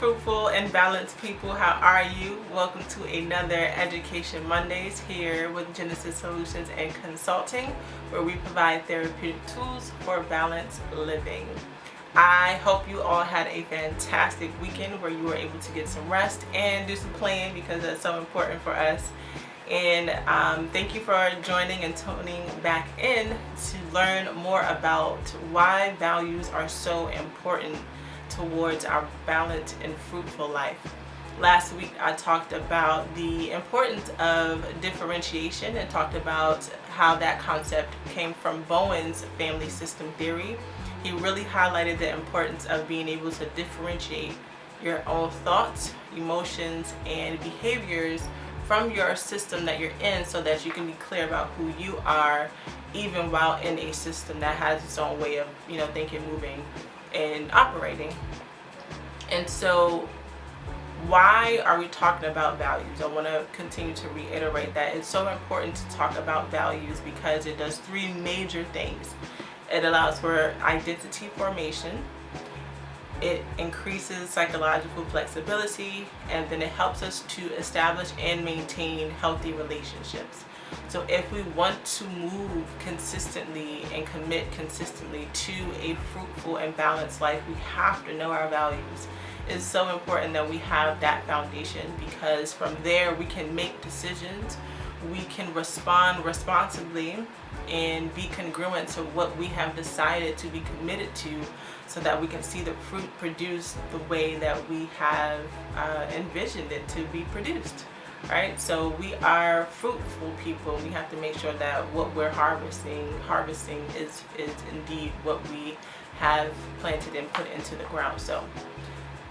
fruitful and balanced people. How are you? Welcome to another Education Mondays here with Genesis Solutions and Consulting, where we provide therapeutic tools for balanced living. I hope you all had a fantastic weekend where you were able to get some rest and do some playing, because that's so important for us. And thank you for joining and tuning back in to learn more about why values are so important towards our balanced and fruitful life. Last week I talked about the importance of differentiation and talked about how that concept came from Bowen's family system theory. He really highlighted the importance of being able to differentiate your own thoughts, emotions, and behaviors from your system that you're in, so that you can be clear about who you are, even while in a system that has its own way of thinking, moving, and operating. And so why are we talking about values? I want to continue to reiterate that it's so important to talk about values because it does three major things. It allows for identity formation, it increases psychological flexibility, and then it helps us to establish and maintain healthy relationships. So if we want to move consistently and commit consistently to a fruitful and balanced life, we have to know our values. It's so important that we have that foundation, because from there we can make decisions, we can respond responsibly, and be congruent to what we have decided to be committed to, so that we can see the fruit produced the way that we have envisioned it to be produced. Right? So we are fruitful people. We have to make sure that what we're harvesting is indeed what we have planted and put into the ground. So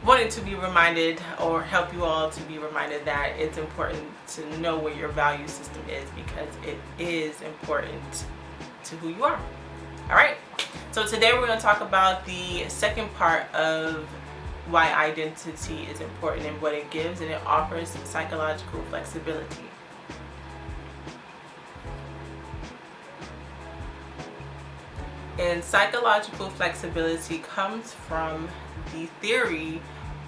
wanted to be reminded, or help you all to be reminded, that it's important to know what your value system is, because it is important to who you are. All right. So today we're going to talk about the second part of why identity is important and what it gives, and it offers psychological flexibility. And psychological flexibility comes from the theory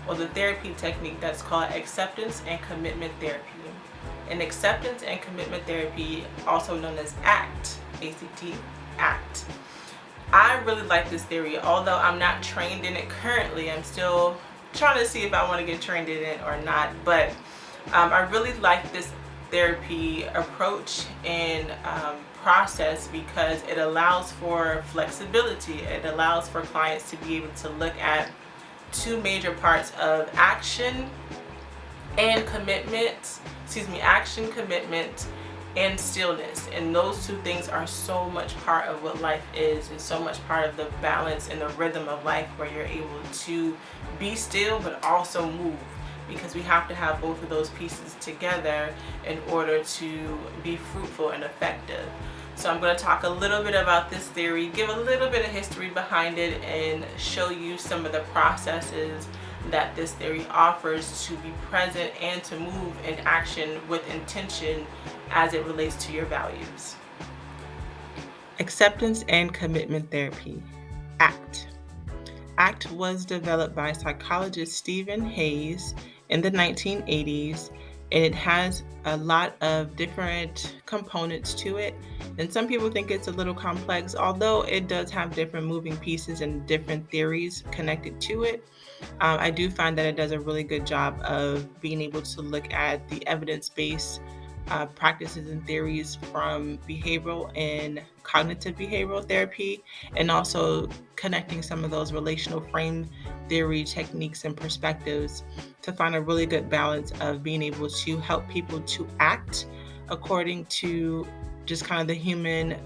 or the therapy technique that's called acceptance and commitment therapy. And acceptance and commitment therapy, also known as ACT, A-C-T, ACT. I really like this theory, although I'm not trained in it currently. I'm still trying to see if I want to get trained in it or not. But I really like this therapy approach and process, because it allows for flexibility. It allows for clients to be able to look at two major parts of action, commitment, and stillness. And those two things are so much part of what life is, and so much part of the balance and the rhythm of life, where you're able to be still but also move, because we have to have both of those pieces together in order to be fruitful and effective. So I'm going to talk a little bit about this theory, give a little bit of history behind it, and show you some of the processes that this theory offers to be present and to move in action with intention as it relates to your values. Acceptance and commitment therapy, ACT. ACT was developed by psychologist Stephen Hayes in the 1980s, and it has a lot of different components to it. And some people think it's a little complex, although it does have different moving pieces and different theories connected to it. I do find that it does a really good job of being able to look at the evidence-based practices and theories from behavioral and cognitive behavioral therapy, and also connecting some of those relational frame theory techniques and perspectives to find a really good balance of being able to help people to act according to just kind of the human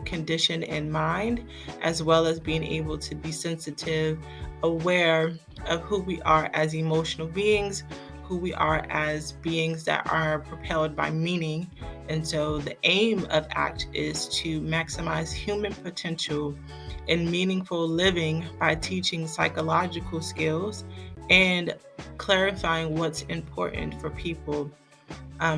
condition and mind, as well as being able to be sensitive, aware of who we are as emotional beings, who we are as beings that are propelled by meaning. And so the aim of ACT is to maximize human potential in meaningful living by teaching psychological skills and clarifying what's important for people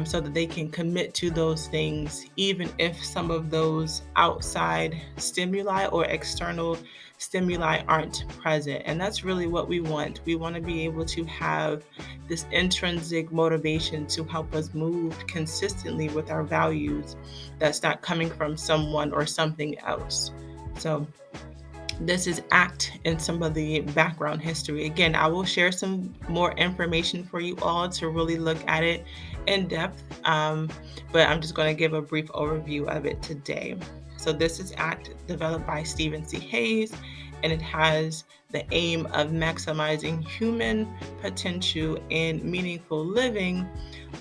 so that they can commit to those things, even if some of those outside stimuli or external stimuli aren't present. And that's really what we want. We want to be able to have this intrinsic motivation to help us move consistently with our values that's not coming from someone or something else. So, this is ACT and some of the background history. Again, I will share some more information for you all to really look at it in depth, but I'm just going to give a brief overview of it today. So this is ACT, developed by Stephen C. Hayes, and it has the aim of maximizing human potential and meaningful living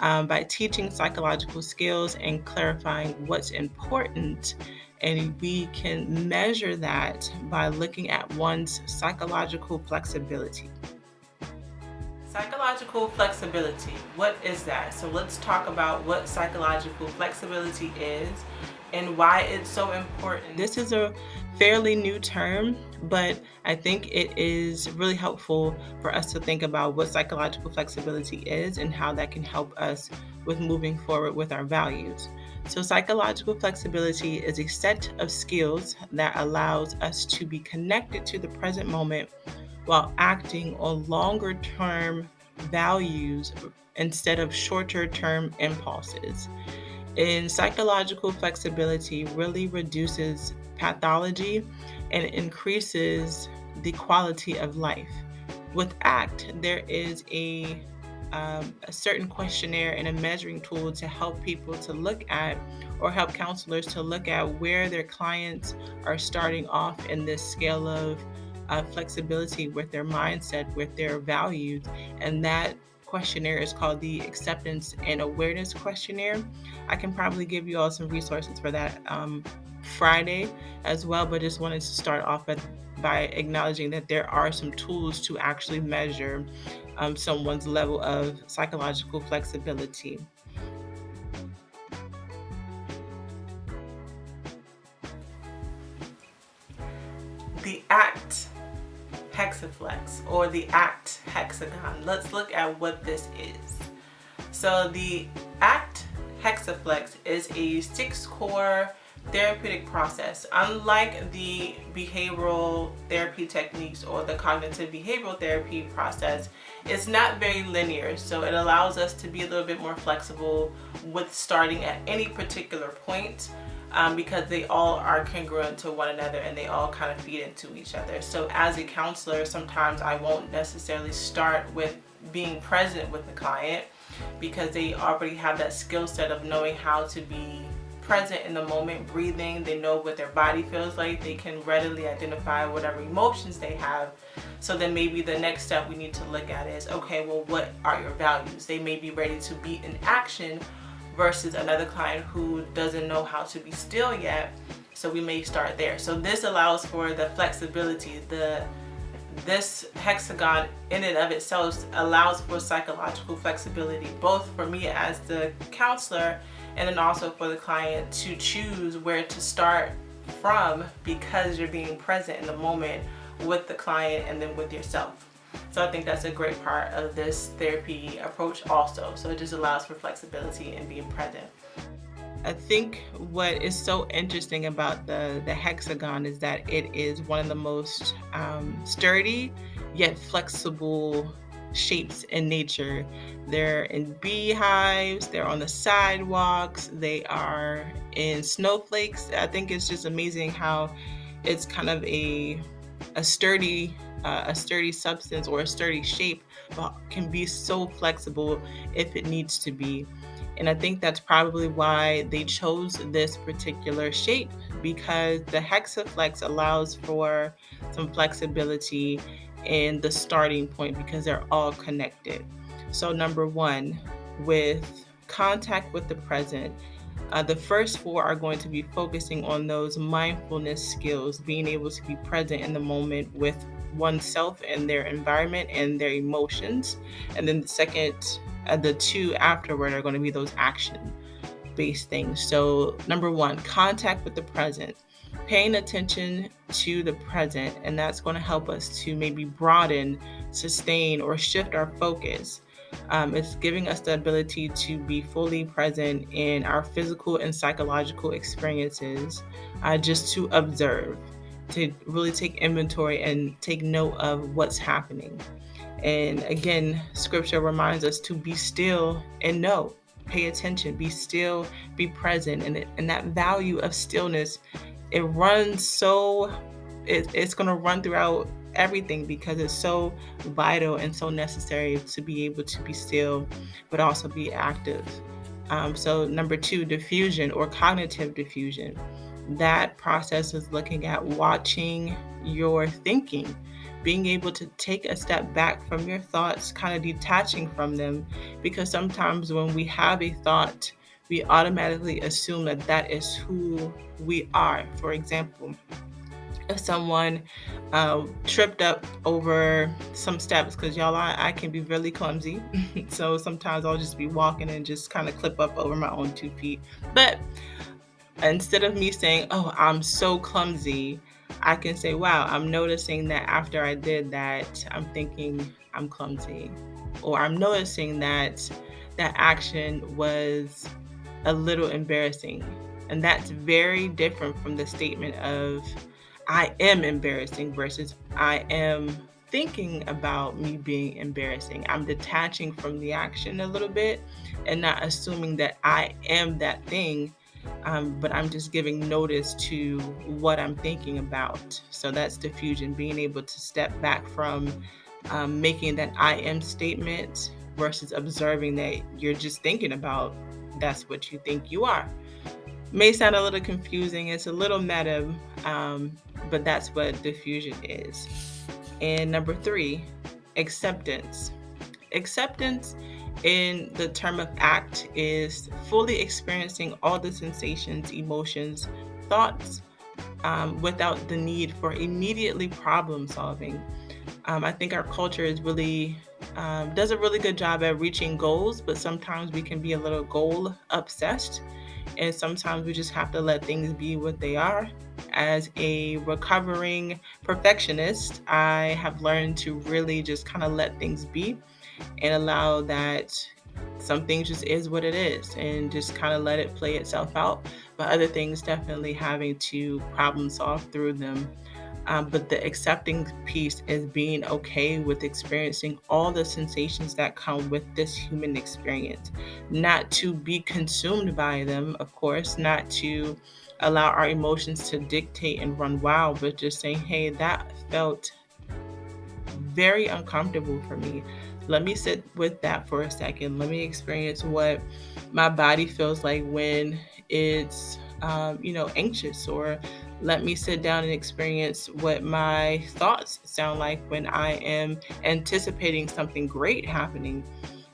by teaching psychological skills and clarifying what's important. And we can measure that by looking at one's psychological flexibility. Psychological flexibility, what is that? So let's talk about what psychological flexibility is and why it's so important. This is a fairly new term, but I think it is really helpful for us to think about what psychological flexibility is and how that can help us with moving forward with our values. So, psychological flexibility is a set of skills that allows us to be connected to the present moment while acting on longer term values instead of shorter term impulses. And psychological flexibility really reduces pathology and increases the quality of life. With ACT, there is a certain questionnaire and a measuring tool to help people to look at, or help counselors to look at, where their clients are starting off in this scale of flexibility with their mindset, with their values. And that questionnaire is called the Acceptance and Awareness Questionnaire. I can probably give you all some resources for that Friday as well, but just wanted to start off by acknowledging that there are some tools to actually measure someone's level of psychological flexibility. The ACT Hexaflex, or the ACT hexagon. Let's look at what this is. So the ACT Hexaflex is a 6-core therapeutic process. Unlike the behavioral therapy techniques or the cognitive behavioral therapy process, it's not very linear, so it allows us to be a little bit more flexible with starting at any particular point, because they all are congruent to one another and they all kind of feed into each other. So as a counselor, sometimes I won't necessarily start with being present with the client because they already have that skill set of knowing how to be present in the moment, breathing. They know what their body feels like. They can readily identify whatever emotions they have. So then maybe the next step we need to look at is, okay, well, what are your values? They may be ready to be in action versus another client who doesn't know how to be still yet. So we may start there. So this allows for the flexibility. This hexagon in and of itself allows for psychological flexibility, both for me as the counselor and then also for the client to choose where to start from, because you're being present in the moment with the client and then with yourself. So I think that's a great part of this therapy approach also. So it just allows for flexibility and being present. I think what is so interesting about the hexagon is that it is one of the most sturdy yet flexible shapes in nature. They're in beehives, they're on the sidewalks, they are in snowflakes. I think it's just amazing how it's kind of a sturdy substance or a sturdy shape, but can be so flexible if it needs to be. And I think that's probably why they chose this particular shape, because the Hexaflex allows for some flexibility in the starting point because they're all connected. So number one, with contact with the present, the first 4 are going to be focusing on those mindfulness skills, being able to be present in the moment with oneself and their environment and their emotions. And then the 2 afterward are going to be those action-based things. So number 1, contact with the present, paying attention to the present, and that's going to help us to maybe broaden, sustain, or shift our focus. It's giving us the ability to be fully present in our physical and psychological experiences, just to observe, to really take inventory and take note of what's happening. And again, scripture reminds us to be still and know, pay attention, be still, be present. And that value of stillness, it runs so, it's going to run throughout everything because it's so vital and so necessary to be able to be still, but also be active. So, number two, diffusion or cognitive diffusion. That process is looking at watching your thinking, being able to take a step back from your thoughts, kind of detaching from them, because sometimes when we have a thought, we automatically assume that that is who we are. For example, if someone tripped up over some steps, because y'all, I can be really clumsy. So sometimes I'll just be walking and just kind of clip up over my own 2 feet. But instead of me saying, "Oh, I'm so clumsy," I can say, "Wow, I'm noticing that after I did that, I'm thinking I'm clumsy." Or I'm noticing that that action was a little embarrassing. And that's very different from the statement of I am embarrassing versus I am thinking about me being embarrassing. I'm detaching from the action a little bit and not assuming that I am that thing, but I'm just giving notice to what I'm thinking about. So that's diffusion, being able to step back from making that I am statement versus observing that you're just thinking about that's what you think you are. May sound a little confusing, it's a little meta, but that's what diffusion is. And number three, acceptance. Acceptance in the term of ACT is fully experiencing all the sensations, emotions, thoughts, without the need for immediately problem solving. I think our culture is really does a really good job at reaching goals, but sometimes we can be a little goal obsessed, and sometimes we just have to let things be what they are. As a recovering perfectionist, I have learned to really just kind of let things be and allow that some things just is what it is and just kind of let it play itself out. But other things definitely having to problem solve through them. But the accepting piece is being okay with experiencing all the sensations that come with this human experience, not to be consumed by them, of course, not to allow our emotions to dictate and run wild, but just saying, hey, that felt very uncomfortable for me. Let me sit with that for a second. Let me experience what my body feels like when it's, anxious, or let me sit down and experience what my thoughts sound like when I am anticipating something great happening.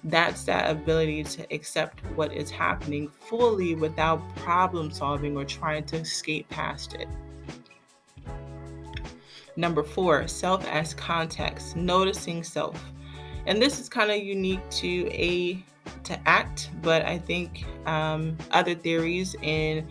That's that ability to accept what is happening fully without problem solving or trying to escape past it. Number four, self as context, noticing self. And this is kind of unique to ACT, but I think other theories and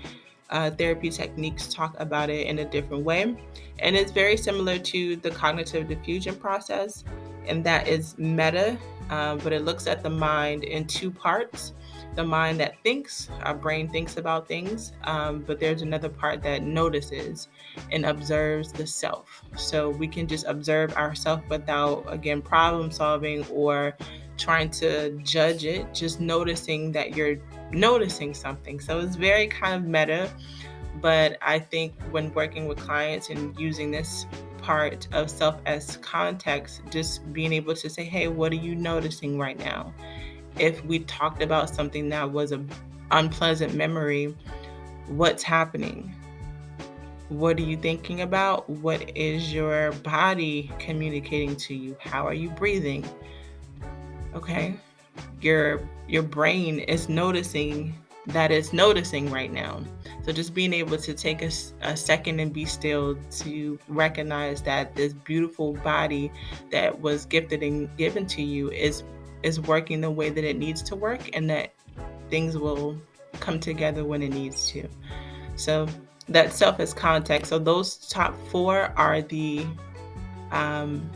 therapy techniques talk about it in a different way. And it's very similar to the cognitive diffusion process, and that is meta, but it looks at the mind in two parts. The mind that thinks, our brain thinks about things, but there's another part that notices and observes the self. So we can just observe ourselves without, again, problem solving or trying to judge it, just noticing that you're noticing something. So it's very kind of meta, but I think when working with clients and using this part of self as context, just being able to say, hey, what are you noticing right now? If we talked about something that was an unpleasant memory, what's happening? What are you thinking about? What is your body communicating to you? How are you breathing? Okay. Your brain is noticing that it's noticing right now. So just being able to take a second and be still to recognize that this beautiful body that was gifted and given to you is working the way that it needs to work, and that things will come together when it needs to. So that self as context. So those top four are the um,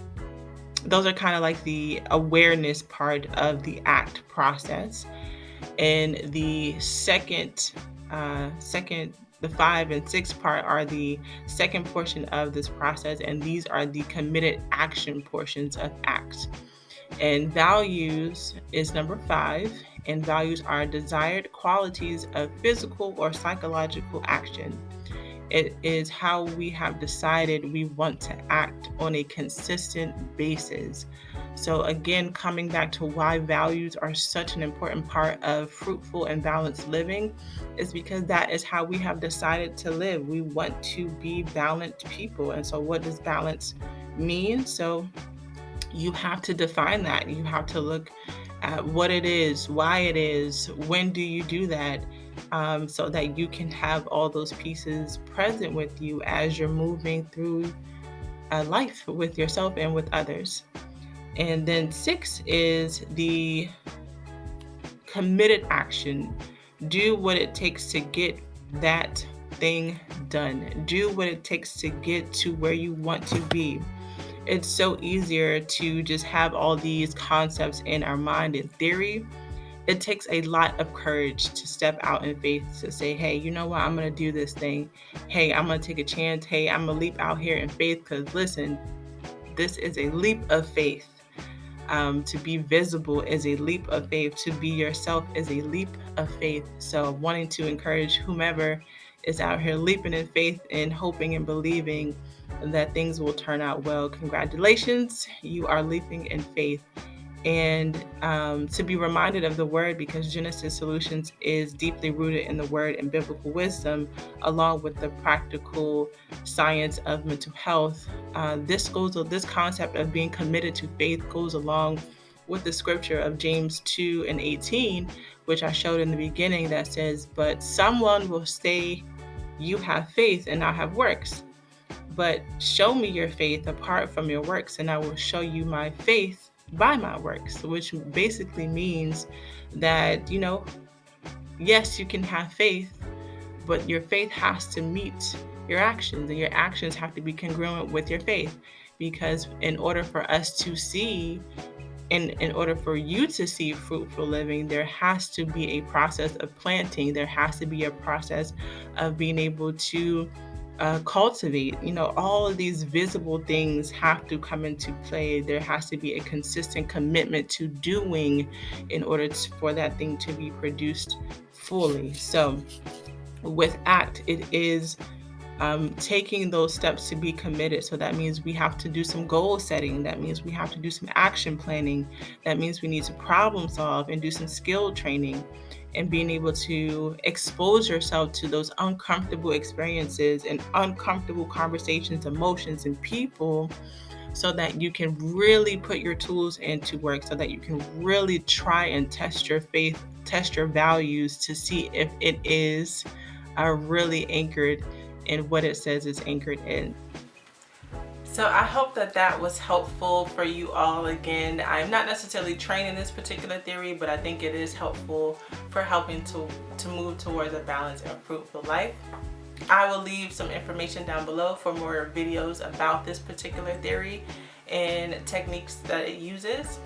those are kind of like the awareness part of the ACT process. And the the 5 and 6 part are the second portion of this process, and these are the committed action portions of ACT. And values is number 5, and values are desired qualities of physical or psychological action. It is how we have decided we want to act on a consistent basis. So, again, coming back to why values are such an important part of fruitful and balanced living is because that is how we have decided to live. We want to be balanced people. And so, what does balance mean? So, you have to define that. You have to look at what it is, why it is, when do you do that, so that you can have all those pieces present with you as you're moving through life with yourself and with others. And then 6 is the committed action. Do what it takes to get that thing done. Do what it takes to get to where you want to be. It's so easier to just have all these concepts in our mind in theory. It takes a lot of courage to step out in faith to say, hey, you know what? I'm going to do this thing. Hey, I'm going to take a chance. Hey, I'm going to leap out here in faith because listen, this is a leap of faith. To be visible is a leap of faith. To be yourself is a leap of faith. So wanting to encourage whomever is out here leaping in faith and hoping and believing that things will turn out well. Congratulations, you are leaping in faith. And to be reminded of the word, because Genesis Solutions is deeply rooted in the word and biblical wisdom, along with the practical science of mental health. This concept of being committed to faith goes along with the scripture of James 2:18, which I showed in the beginning, that says, but someone will say, you have faith and I have works. But show me your faith apart from your works, and I will show you my faith by my works, which basically means that, yes, you can have faith, but your faith has to meet your actions, and your actions have to be congruent with your faith. Because in order for us to see, in order for you to see fruitful living, there has to be a process of planting. There has to be a process of being able to cultivate. All of these visible things have to come into play. There has to be a consistent commitment to doing in order for that thing to be produced fully. So with ACT, it is taking those steps to be committed. So that means we have to do some goal setting. That means we have to do some action planning. That means we need to problem solve and do some skill training, and being able to expose yourself to those uncomfortable experiences and uncomfortable conversations, emotions, and people, so that you can really put your tools into work, so that you can really try and test your faith, test your values to see if it is really anchored in what it says it's anchored in. So I hope that was helpful for you all. Again, I'm not necessarily training this particular theory, but I think it is helpful for helping to move towards a balanced and fruitful life. I will leave some information down below for more videos about this particular theory and techniques that it uses.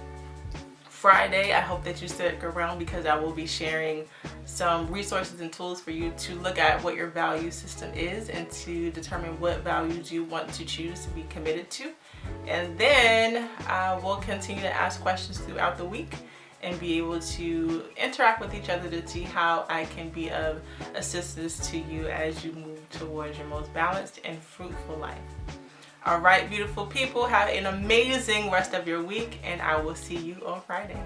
Friday, I hope that you stick around, because I will be sharing some resources and tools for you to look at what your value system is and to determine what values you want to choose to be committed to. And then we'll continue to ask questions throughout the week and be able to interact with each other to see how I can be of assistance to you as you move towards your most balanced and fruitful life. All right, beautiful people, have an amazing rest of your week, and I will see you on Friday.